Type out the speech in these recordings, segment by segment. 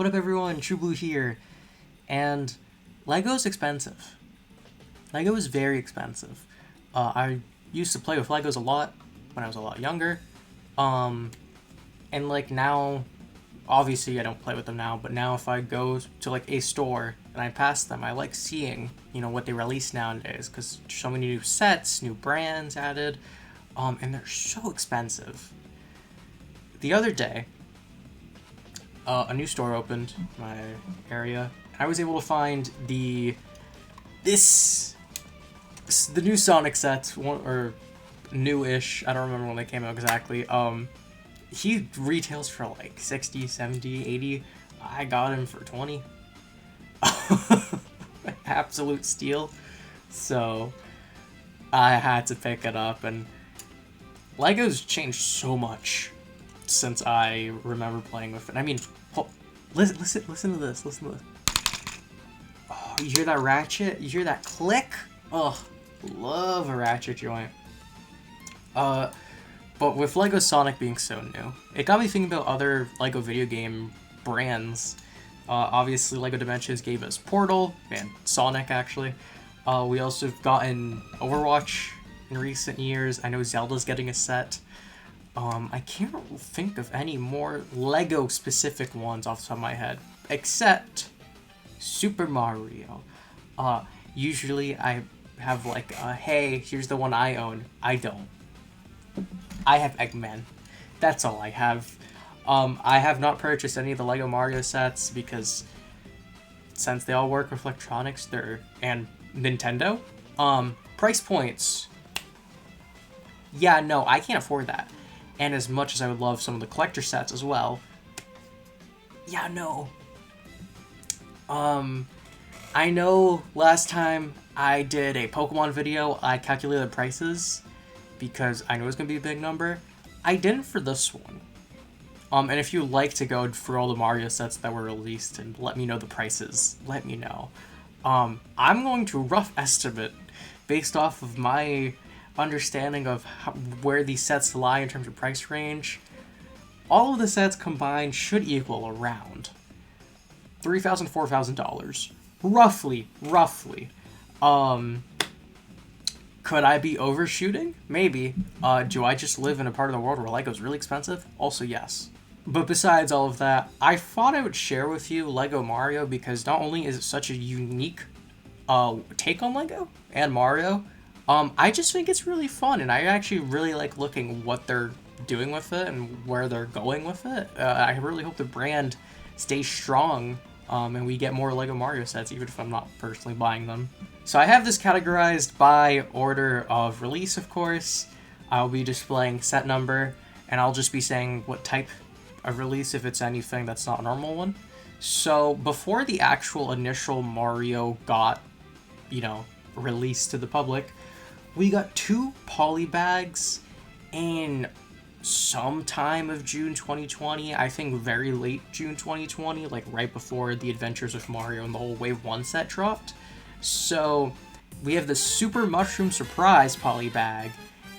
What up everyone, True Blue here, and Lego's expensive. Lego is very expensive. I used to play with Legos a lot when I was a lot younger, and like now, obviously I don't play with them now, but now if I go to like a store and I pass them, I like seeing, what they release nowadays, because there's so many new sets, new brands added, and they're so expensive. The other day, a new store opened in my area. I was able to find the new Sonic sets, or new-ish, I don't remember when they came out exactly. He retails for like 60, 70, 80. I got him for 20. Absolute steal. So I had to pick it up, and Lego's changed so much since I remember playing with it. I mean, listen to this. Listen to this. Oh, you hear that ratchet? You hear that click? Oh, love a ratchet joint. But with Lego Sonic being so new, it got me thinking about other Lego video game brands. Obviously, Lego Dimensions gave us Portal, and Sonic, actually. We also have gotten Overwatch in recent years. I know Zelda's getting a set. I can't think of any more Lego-specific ones off the top of my head, except Super Mario. Usually I have like, hey, here's the one I own. I don't. I have Eggman. That's all I have. I have not purchased any of the Lego Mario sets because since they all work with electronics, and Nintendo, price points. Yeah, no, I can't afford that. And as much as I would love some of the collector sets as well, yeah, no. I know last time I did a Pokemon video, I calculated prices because I knew it was going to be a big number. I didn't for this one. And if you'd like to go through all the Mario sets that were released and let me know the prices, let me know. I'm going to rough estimate based off of my understanding of where these sets lie in terms of price range. All of the sets combined should equal around $3,000, $4,000. Roughly. Could I be overshooting? Maybe. Do I just live in a part of the world where Lego's really expensive? Also, yes. But besides all of that, I thought I would share with you Lego Mario because not only is it such a unique take on Lego and Mario, I just think it's really fun, and I actually really like looking what they're doing with it and where they're going with it. I really hope the brand stays strong, and we get more Lego Mario sets, even if I'm not personally buying them. So I have this categorized by order of release, of course. I'll be displaying set number, and I'll just be saying what type of release if it's anything that's not a normal one. So before the actual initial Mario got, released to the public, we got 2 polybags in sometime of June 2020. I think very late June 2020, like right before the Adventures of Mario and the whole Wave 1 set dropped. So we have the Super Mushroom Surprise polybag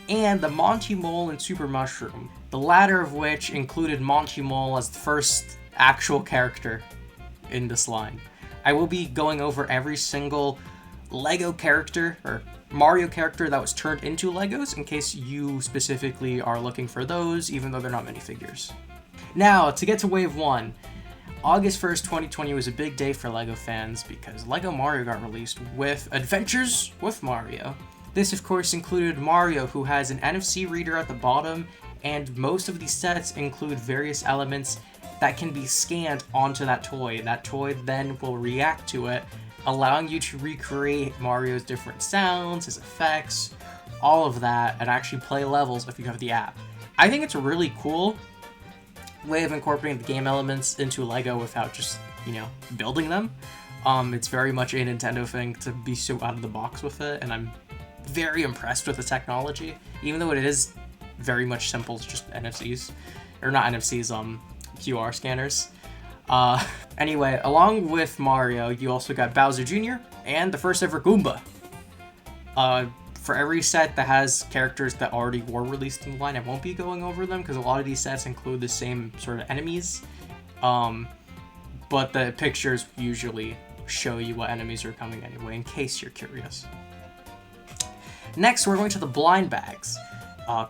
and the Monty Mole and Super Mushroom, the latter of which included Monty Mole as the first actual character in this line. I will be going over every single Lego character, or Mario character that was turned into Legos, in case you specifically are looking for those, even though they're not minifigures. Now, to get to Wave 1, August 1st, 2020 was a big day for Lego fans because Lego Mario got released with Adventures with Mario. This, of course, included Mario, who has an NFC reader at the bottom, and most of these sets include various elements that can be scanned onto that toy. That toy then will react to it, allowing you to recreate Mario's different sounds, his effects, all of that, and actually play levels if you have the app. I think it's a really cool way of incorporating the game elements into Lego without just, building them. It's very much a Nintendo thing to be so out of the box with it, and I'm very impressed with the technology, even though it is very much simple. It's just NFCs, or not NFCs, QR scanners. Anyway, along with Mario, you also got Bowser Jr. and the first ever Goomba. For every set that has characters that already were released in the line, I won't be going over them because a lot of these sets include the same sort of enemies. but the pictures usually show you what enemies are coming anyway, in case you're curious. Next, we're going to the blind bags.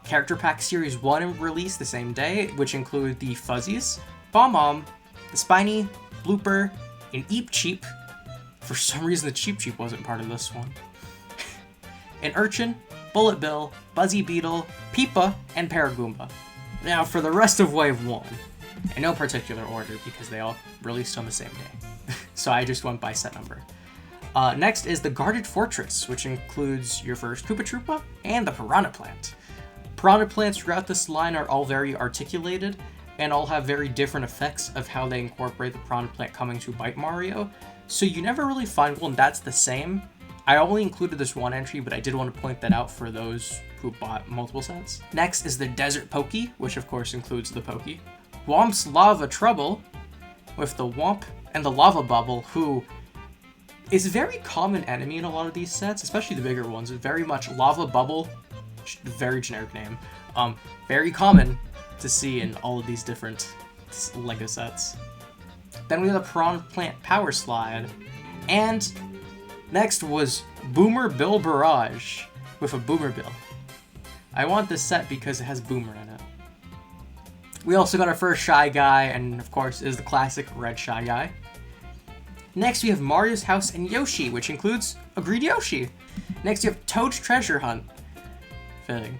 Character Pack Series 1 released the same day, which include the Fuzzies, Bomb-Bomb, the Spiny, Blooper, and Eep Cheep. For some reason, the Cheep Cheep wasn't part of this one. An Urchin, Bullet Bill, Buzzy Beetle, Peepa, and Paragoomba. Now, for the rest of Wave 1, in no particular order because they all released on the same day, so I just went by set number. Next is the Guarded Fortress, which includes your first Koopa Troopa and the Piranha Plant. Piranha Plants throughout this line are all very articulated, and all have very different effects of how they incorporate the Piranha Plant coming to bite Mario, so you never really find one that's the same. I only included this one entry, but I did want to point that out for those who bought multiple sets. Next is the Desert Pokey, which of course includes the Pokey. Whomp's Lava Trouble, with the Whomp and the Lava Bubble, who is a very common enemy in a lot of these sets, especially the bigger ones. Very much Lava Bubble, very generic name, very common to see in all of these different LEGO sets. Then we have the Piranha Plant Power Slide, and next was Boomer Bill Barrage with a Boomer Bill. I want this set because it has Boomer in it. We also got our first Shy Guy, and of course is the classic red Shy Guy. Next we have Mario's House and Yoshi, which includes a Greedy Yoshi. Next you have Toad's Treasure Hunt, fitting,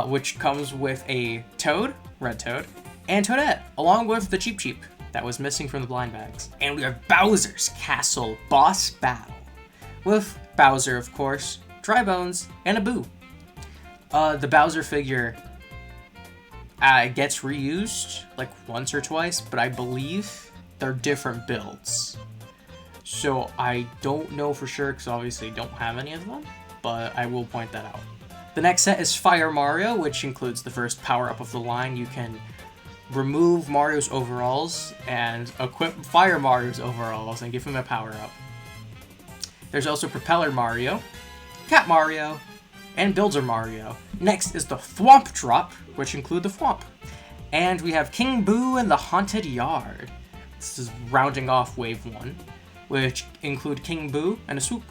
which comes with a Toad, Red Toad, and Toadette, along with the Cheep Cheep that was missing from the blind bags. And we have Bowser's Castle Boss Battle, with Bowser, of course, Dry Bones, and a Boo. The Bowser figure gets reused like once or twice, but I believe they're different builds. So I don't know for sure, because obviously I don't have any of them, but I will point that out. The next set is Fire Mario, which includes the first power-up of the line. You can remove Mario's overalls and equip Fire Mario's overalls and give him a power-up. There's also Propeller Mario, Cat Mario, and Builder Mario. Next is the Thwomp Drop, which include the Thwomp. And we have King Boo and the Haunted Yard. This is rounding off Wave 1, which include King Boo and a Swoop.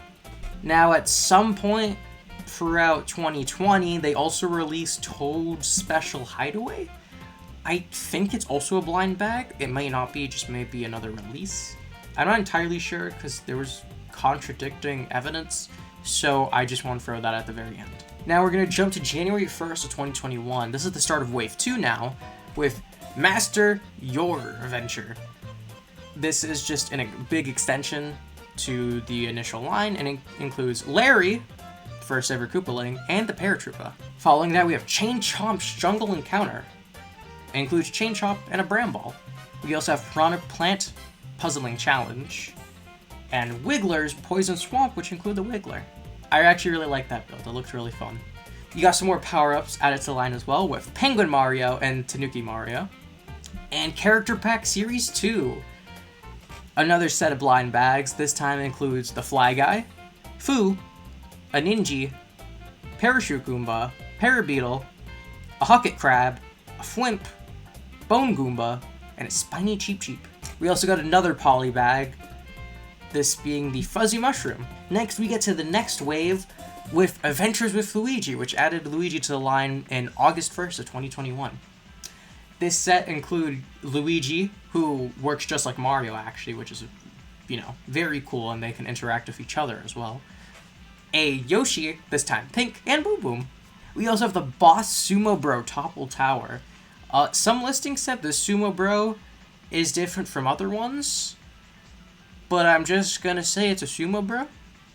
Now, at some point throughout 2020, they also released Toad's Special Hideaway. I think it's also a blind bag. It may not be, just maybe another release. I'm not entirely sure because there was contradicting evidence, so I just want to throw that at the very end. Now we're going to jump to January 1st of 2021. This is the start of Wave 2 now, with Master Your Adventure. This is just a big extension to the initial line, and it includes Larry, first ever Koopaling, and the Paratroopa. Following that, we have Chain Chomp's Jungle Encounter. It includes Chain Chomp and a Bramble. We also have Piranha Plant Puzzling Challenge, and Wiggler's Poison Swamp, which include the Wiggler. I actually really like that build. It looks really fun. You got some more power-ups added to the line as well, with Penguin Mario and Tanuki Mario. And Character Pack Series 2. Another set of blind bags. This time includes the Fly Guy, Foo, a Ninja, Parachute Goomba, Parabeetle, a Hucket Crab, a Flimp, Bone Goomba, and a Spiny Cheep Cheep. We also got another poly bag, this being the Fuzzy Mushroom. Next, we get to the next wave with Adventures with Luigi, which added Luigi to the line in August 1st of 2021. This set includes Luigi, who works just like Mario, actually, which is, very cool, and they can interact with each other as well. A Yoshi, this time pink, and Boom Boom. We also have the Boss Sumo Bro Topple Tower. Some listings said the Sumo Bro is different from other ones, but I'm just gonna say it's a Sumo Bro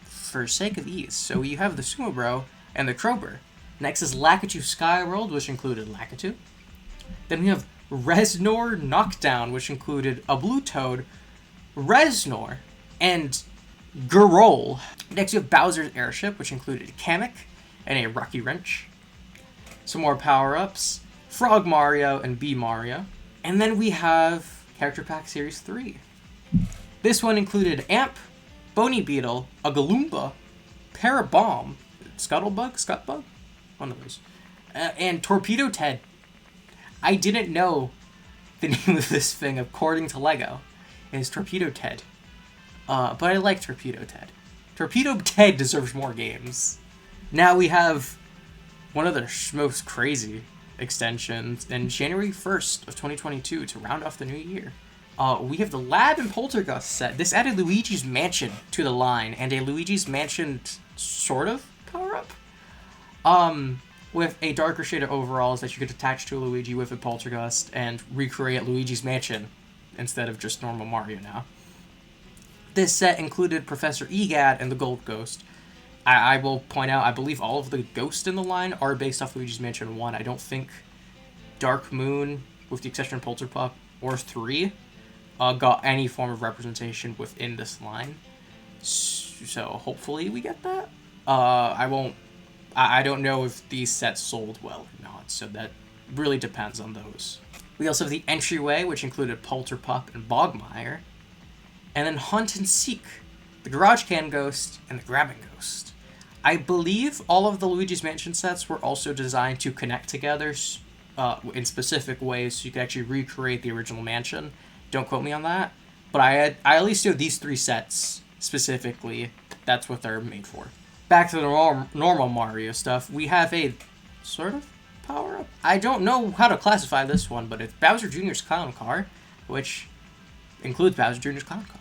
for sake of ease. So you have the Sumo Bro and the Krober. Next is Lakitu Skyworld, which included Lakitu. Then we have Reznor Knockdown, which included a Blue Toad, Reznor, and Gerol. Next we have Bowser's Airship, which included a Kamek and a Rocky Wrench. Some more power-ups, Frog Mario and Bee Mario. And then we have Character Pack Series 3. This one included Amp, Bony Beetle, a Galoomba, Parabomb, Scuttbug? One of those. And Torpedo Ted. I didn't know the name of this thing according to LEGO. is Torpedo Ted. But I like Torpedo Ted. Torpedo Ted deserves more games. Now we have one of the most crazy extensions in January 1st of 2022 to round off the new year. We have the Lab and Poltergust set. This added Luigi's Mansion to the line, and a Luigi's Mansion sort of power-up. With a darker shade of overalls that you could attach to a Luigi with a Poltergust and recreate Luigi's Mansion instead of just normal Mario now. This set included Professor Egad and the Gold Ghost. I will point out, I believe all of the ghosts in the line are based off Luigi's Mansion 1. I don't think Dark Moon, with the exception of Polterpup, or 3, got any form of representation within this line. So hopefully we get that. I don't know if these sets sold well or not, so that really depends on those. We also have the Entryway, which included Polterpup and Bogmire. And then Hunt and Seek, the Garage Can Ghost, and the Grabbing Ghost. I believe all of the Luigi's Mansion sets were also designed to connect together in specific ways so you could actually recreate the original mansion. Don't quote me on that. But I at least know these 3 sets specifically. That's what they're made for. Back to the normal Mario stuff, we have a sort of power-up. I don't know how to classify this one, but it's Bowser Jr.'s Clown Car, which includes Bowser Jr.'s Clown Car.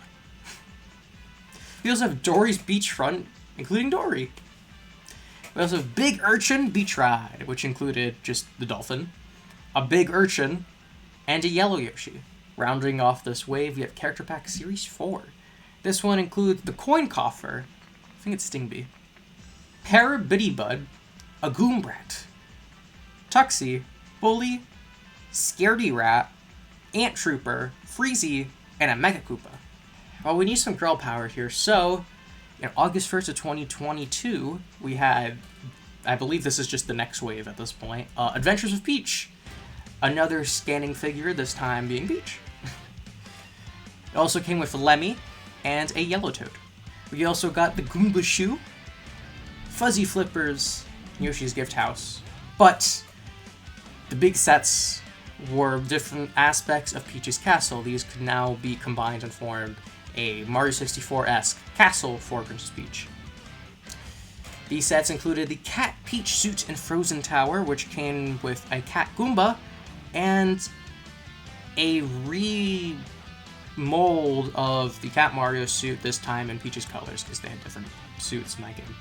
We also have Dory's Beachfront, including Dory. We also have Big Urchin Beach Ride, which included just the dolphin, a Big Urchin, and a Yellow Yoshi. Rounding off this wave, we have Character Pack Series 4. This one includes the Coin Coffer, I think it's Stingbee, Parabiddybud, a Goombrat, Tuxie, Bully, Scaredy Rat, Ant Trooper, Freezy, and a Mega Koopa. Well, we need some girl power here, so in August 1st of 2022, we had, I believe this is just the next wave at this point, Adventures of Peach. Another scanning figure, this time being Peach. It also came with Lemmy and a Yellow Toad. We also got the Goomba Shoe, Fuzzy Flippers, Yoshi's Gift House. But the big sets were different aspects of Peach's castle. These could now be combined and form a Mario 64-esque castle for Princess Peach. These sets included the Cat Peach suit and Frozen Tower, which came with a Cat Goomba, and a remold of the Cat Mario suit, this time in Peach's colors, because they had different suits in that game.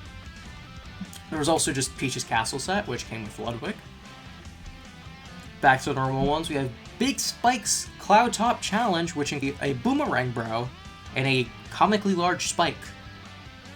There was also just Peach's Castle set, which came with Ludwig. Back to the normal ones, we have Big Spike's Cloud Top Challenge, which includes a Boomerang Bro and a comically large Spike.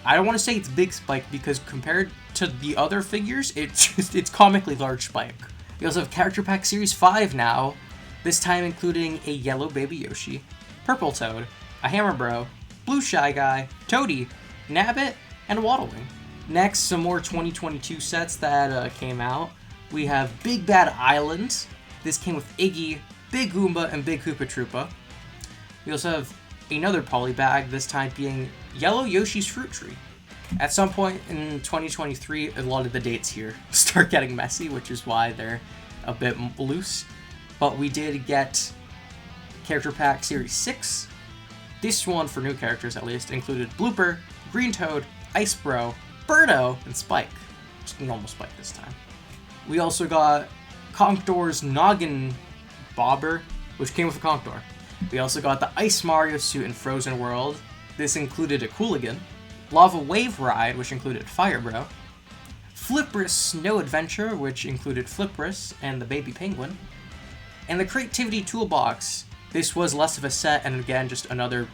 I don't want to say it's Big Spike because compared to the other figures, it's comically large Spike. We also have Character Pack Series 5 now, this time including a Yellow Baby Yoshi, Purple Toad, a Hammer Bro, Blue Shy Guy, Toadie, Nabbit, and Waddlewing. Next, some more 2022 sets that came out. We have Big Bad Island. This came with Iggy, Big Goomba, and Big Koopa Troopa. We also have another polybag, this time being Yellow Yoshi's Fruit Tree. At some point in 2023, a lot of the dates here start getting messy, which is why they're a bit loose. But we did get Character Pack Series 6. This one, for new characters at least, included Blooper, Green Toad, Ice Bro, Birdo, and Spike. Just a normal Spike this time. We also got Conkdor's Noggin Bobber, which came with a Conkdor. We also got the Ice Mario suit in Frozen World. This included a Cooligan. Lava Wave Ride, which included Firebro. Flipris Snow Adventure, which included Flipris and the Baby Penguin. And the Creativity Toolbox. This was less of a set, and again, just another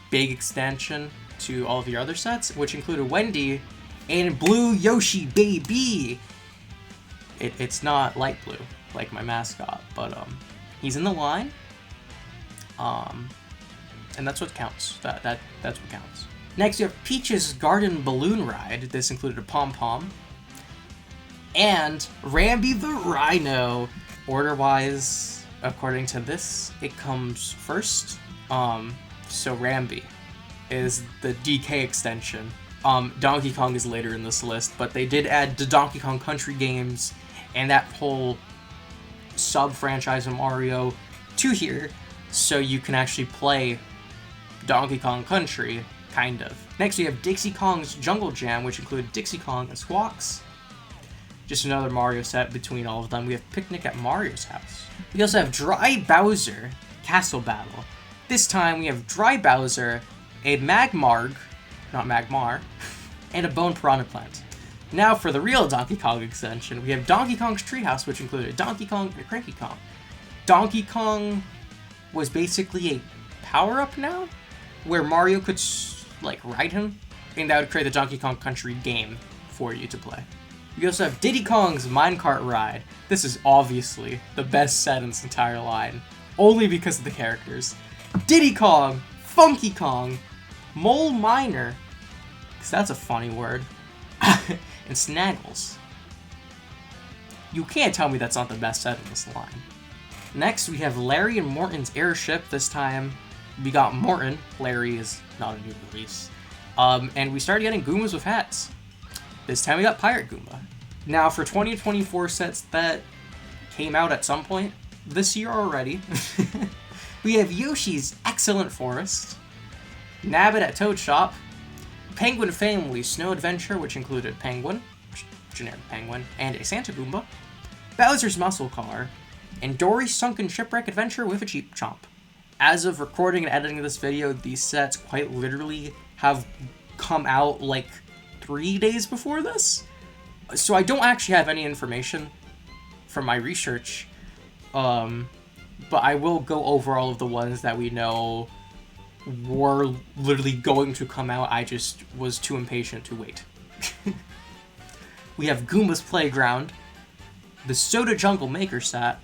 big extension to all of your other sets, which included Wendy and Blue Yoshi Baby. It's not light blue, like my mascot, but he's in the line. And that's what counts. That's what counts. Next, you have Peach's Garden Balloon Ride. This included a pom-pom. And Rambi the Rhino. Order-wise, according to this, it comes first. So Rambi is the DK extension. Donkey Kong is later in this list, but they did add the Donkey Kong Country games and that whole sub-franchise of Mario to here, so you can actually play Donkey Kong Country, kind of. Next, we have Dixie Kong's Jungle Jam, which included Dixie Kong and Squawks. Just another Mario set between all of them. We have Picnic at Mario's House. We also have Dry Bowser Castle Battle. This time we have Dry Bowser, a Magmarg, not Magmar, and a Bone Piranha Plant. Now for the real Donkey Kong extension, we have Donkey Kong's Treehouse, which included Donkey Kong and Cranky Kong. Donkey Kong was basically a power-up now, where Mario could, like, ride him, and that would create the Donkey Kong Country game for you to play. We also have Diddy Kong's Minecart Ride. This is obviously the best set in this entire line, only because of the characters. Diddy Kong, Funky Kong, Mole Miner, because that's a funny word, and Snaggles. You can't tell me that's not the best set in this line. Next, we have Larry and Morton's Airship. This time, we got Morton. Larry is not a new release. And we started getting Goombas with hats. This time we got Pirate Goomba. Now, for 2024 sets that came out at some point this year already, we have Yoshi's Excellent Forest, Nabbit at Toad Shop, Penguin Family Snow Adventure, which included Penguin, generic Penguin, and a Santa Goomba, Bowser's Muscle Car, and Dory's Sunken Shipwreck Adventure with a Cheap Chomp. As of recording and editing this video, these sets quite literally have come out like 3 days before this. So I don't actually have any information from my research, but I will go over all of the ones that we know were literally going to come out. I just was too impatient to wait. We have Goomba's Playground, the Soda Jungle Maker set,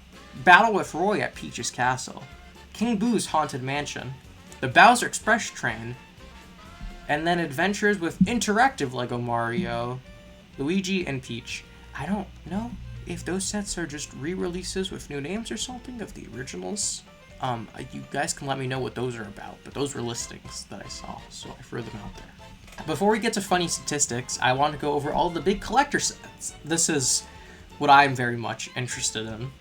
Battle with Roy at Peach's Castle, King Boo's Haunted Mansion, the Bowser Express Train, and then Adventures with Interactive Lego Mario, Luigi, and Peach. I don't know if those sets are just re-releases with new names or something of the originals. You guys can let me know what those are about, but those were listings that I saw, so I threw them out there. Before we get to funny statistics, I want to go over all the big collector sets. This is what I'm very much interested in.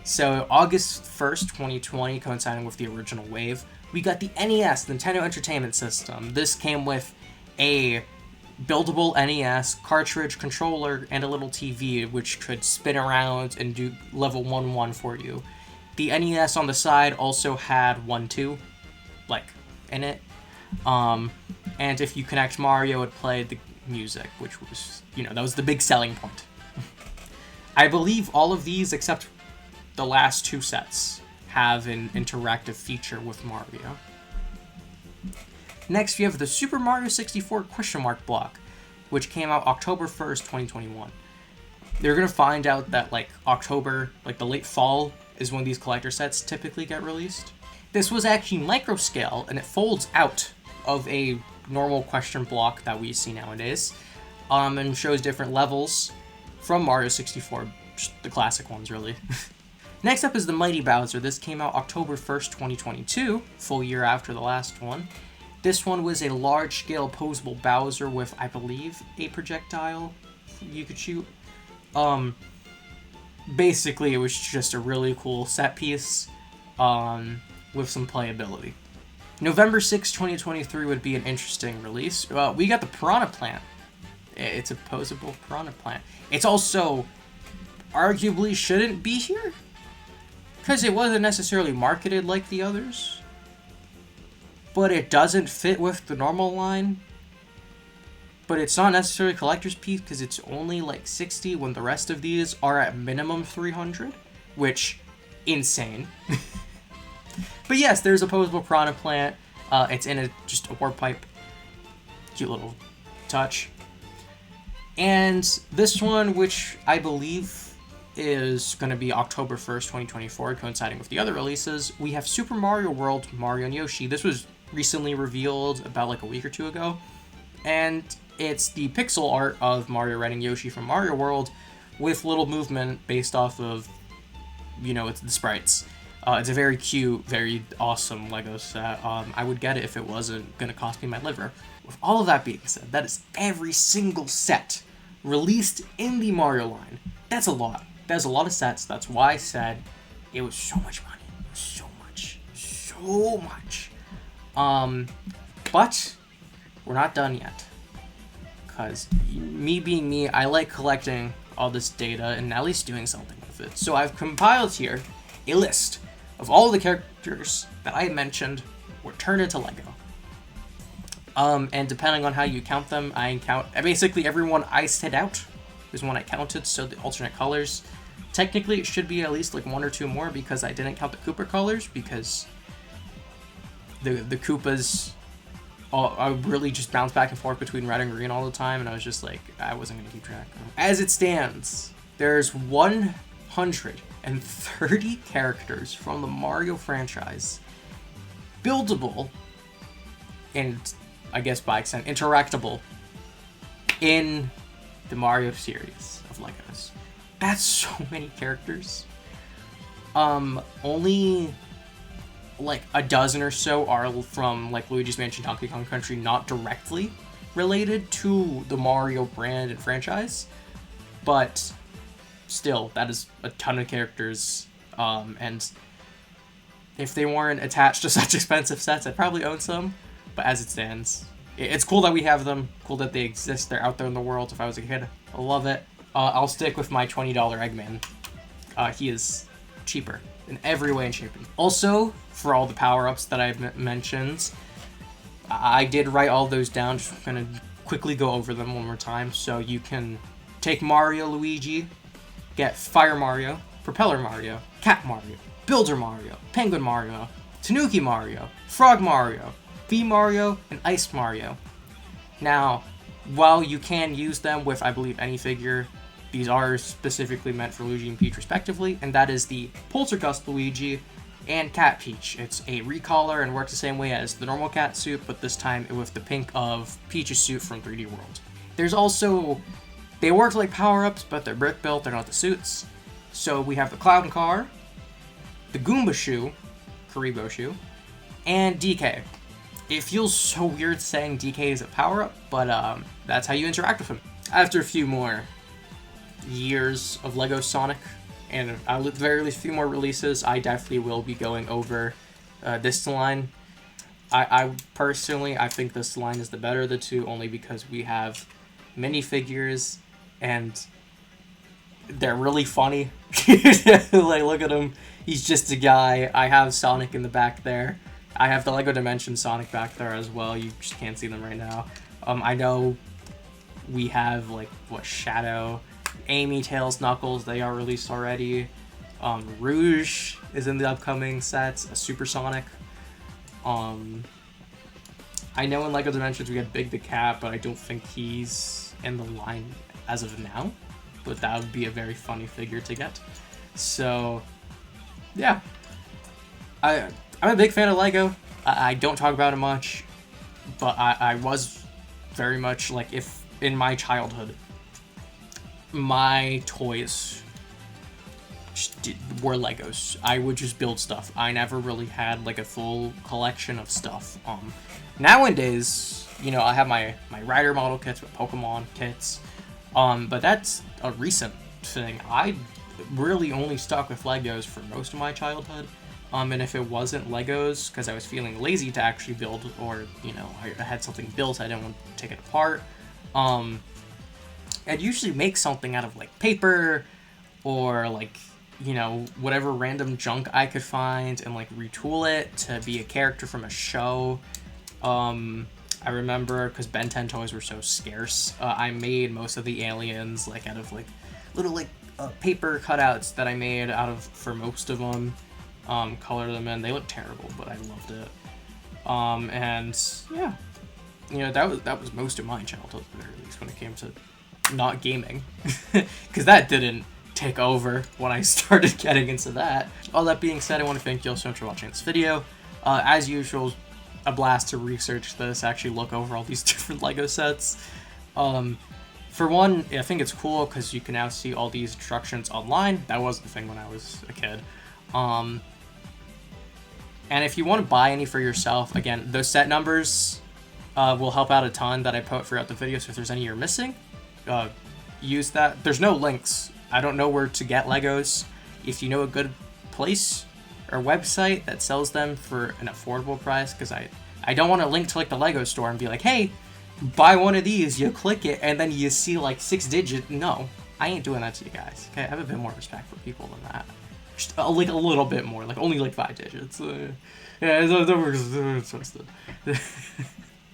So August 1st, 2020, coinciding with the original wave, we got the NES, Nintendo Entertainment System. This came with a buildable NES, cartridge, controller, and a little TV, which could spin around and do level 1-1 for you. The NES on the side also had 1-2, like, in it. And if you connect Mario, it played the music, which was, that was the big selling point. I believe all of these, except the last two sets, have an interactive feature with Mario. Next, we have the Super Mario 64 question mark block, which came out October 1st, 2021. You're going to find out that, October, the late fall, is when these collector sets typically get released. This was actually micro scale, and it folds out of a normal question block that we see nowadays, and shows different levels from Mario 64, the classic ones, really. Next up is the Mighty Bowser. This came out October 1st, 2022, full year after the last one. This one was a large-scale posable Bowser with, I believe, a projectile you could shoot. Basically, it was just a really cool set piece with some playability. November 6, 2023 would be an interesting release. We got the Piranha Plant. It's a posable Piranha Plant. It's also arguably shouldn't be here, because it wasn't necessarily marketed like the others. But it doesn't fit with the normal line. But it's not necessarily a collector's piece because it's only 60 when the rest of these are at minimum 300, which, insane. But yes, there's a posable Piranha Plant. It's in just a warp pipe. Cute little touch. And this one, which I believe is going to be October 1st, 2024, coinciding with the other releases, we have Super Mario World, Mario and Yoshi. This was recently revealed about a week or two ago, and it's the pixel art of Mario riding Yoshi from Mario World with little movement based off of, it's the sprites. It's a very cute, very awesome Lego set. I would get it if it wasn't going to cost me my liver. With all of that being said, that is every single set released in the Mario line. That's a lot. That's a lot of sets. That's why I said it was so much money. So much. But we're not done yet. Because me being me, I like collecting all this data and at least doing something with it. So I've compiled here a list of all the characters that I mentioned were turned into Lego. And depending on how you count them, basically everyone I set out is one I counted, so the alternate colors. Technically, it should be at least like 1 or 2 more because I didn't count the Koopa colors because the Koopas I really just bounce back and forth between red and green all the time, and I was just like, I wasn't going to keep track. As it stands, there's 130 characters from the Mario franchise, buildable, and I guess by extent, interactable, in the Mario series of Legos. That's so many characters. Only like a dozen or so are from like Luigi's Mansion, Donkey Kong Country, not directly related to the Mario brand and franchise, but still, that is a ton of characters. And if they weren't attached to such expensive sets, I'd probably own some. But as it stands, it's cool that we have them. Cool that they exist. They're out there in the world. If I was a kid, I love it. I'll stick with my $20 Eggman. He is cheaper in every way and shape. Also, for all the power-ups that I've mentioned, I did write all those down. Just gonna quickly go over them one more time. So you can take Mario, Luigi, get Fire Mario, Propeller Mario, Cat Mario, Builder Mario, Penguin Mario, Tanuki Mario, Frog Mario, V Mario, and Ice Mario. Now, while you can use them with, I believe, any figure, these are specifically meant for Luigi and Peach respectively, and that is the Poltergust Luigi and Cat Peach. It's a recolor and works the same way as the normal cat suit, but this time with the pink of Peach's suit from 3D World. There's also, they work like power-ups, but they're brick built, they're not the suits. So we have the Clown Car, the Goomba Shoe, Karibo Shoe, and DK. It feels so weird saying DK is a power-up, but that's how you interact with him. After a few more years of LEGO Sonic, and at the very least a few more releases, I definitely will be going over this line. I personally, I think this line is the better of the two, only because we have minifigures, and they're really funny. Like, look at him. He's just a guy. I have Sonic in the back there. I have the LEGO Dimension Sonic back there as well. You just can't see them right now. I know we have, like, Shadow, Amy, Tails, Knuckles. They are released already. Rouge is in the upcoming sets. A Super Sonic. I know in LEGO Dimensions we had Big the Cat, but I don't think he's in the line as of now. But that would be a very funny figure to get. So, yeah. I'm a big fan of LEGO. I don't talk about it much, but I was very much, like, if in my childhood, my toys were Legos. I would just build stuff. I never really had, like, a full collection of stuff. Nowadays, you know, I have my Rider model kits, my Pokemon kits, but that's a recent thing. I really only stuck with Legos for most of my childhood. And if it wasn't Legos, because I was feeling lazy to actually build, or, you know, I had something built, I didn't want to take it apart, I'd usually make something out of, like, paper, or, like, you know, whatever random junk I could find, and, like, retool it to be a character from a show. I remember, because Ben 10 toys were so scarce, I made most of the aliens, like, out of, like, little, like, paper cutouts that I made out of, for most of them. Color them in. They look terrible, but I loved it. And yeah, you know, that was most of my childhood, at least when it came to not gaming, because that didn't take over when I started getting into that. All that being said, I want to thank you all so much for watching this video. As usual, a blast to research this, actually look over all these different LEGO sets. For one, I think it's cool because you can now see all these instructions online. That wasn't the thing when I was a kid. And if you want to buy any for yourself, again, those set numbers will help out a ton that I put throughout the video, so if there's any you're missing, use that. There's no links. I don't know where to get Legos. If you know a good place or website that sells them for an affordable price, because I don't want to link to like the Lego store and be like, hey, buy one of these, you click it, and then you see like 6 digits. No, I ain't doing that to you guys. Okay, I have a bit more respect for people than that. Just like a little bit more, like only like 5 digits. Yeah, that works twisted.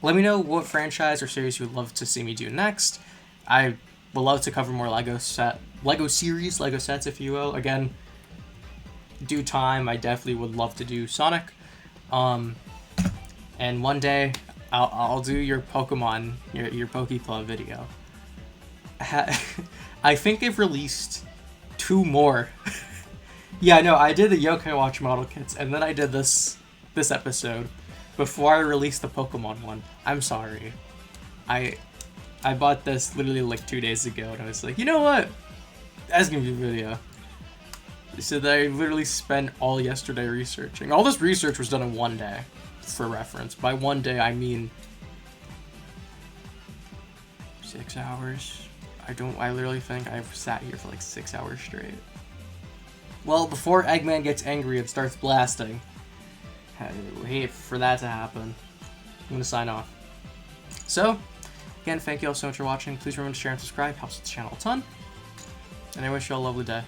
Let me know what franchise or series you would love to see me do next. I would love to cover more Lego series, Lego sets, if you will. Again, due time, I definitely would love to do Sonic. And one day, I'll do your Pokemon, your Pokeclub video. I think they've released 2 more. Yeah, no, I did the Yokai Watch model kits, and then I did this episode before I released the Pokemon one. I'm sorry. I bought this literally like 2 days ago, and I was like, you know what? That's gonna be a video. So I literally spent all yesterday researching. All this research was done in 1 day, for reference. By 1 day, I mean 6 hours. I literally think I've sat here for like 6 hours straight. Well, before Eggman gets angry and starts blasting, I hate for that to happen. I'm gonna sign off. So, again, thank you all so much for watching. Please remember to share and subscribe. Helps the channel a ton. And I wish you all a lovely day.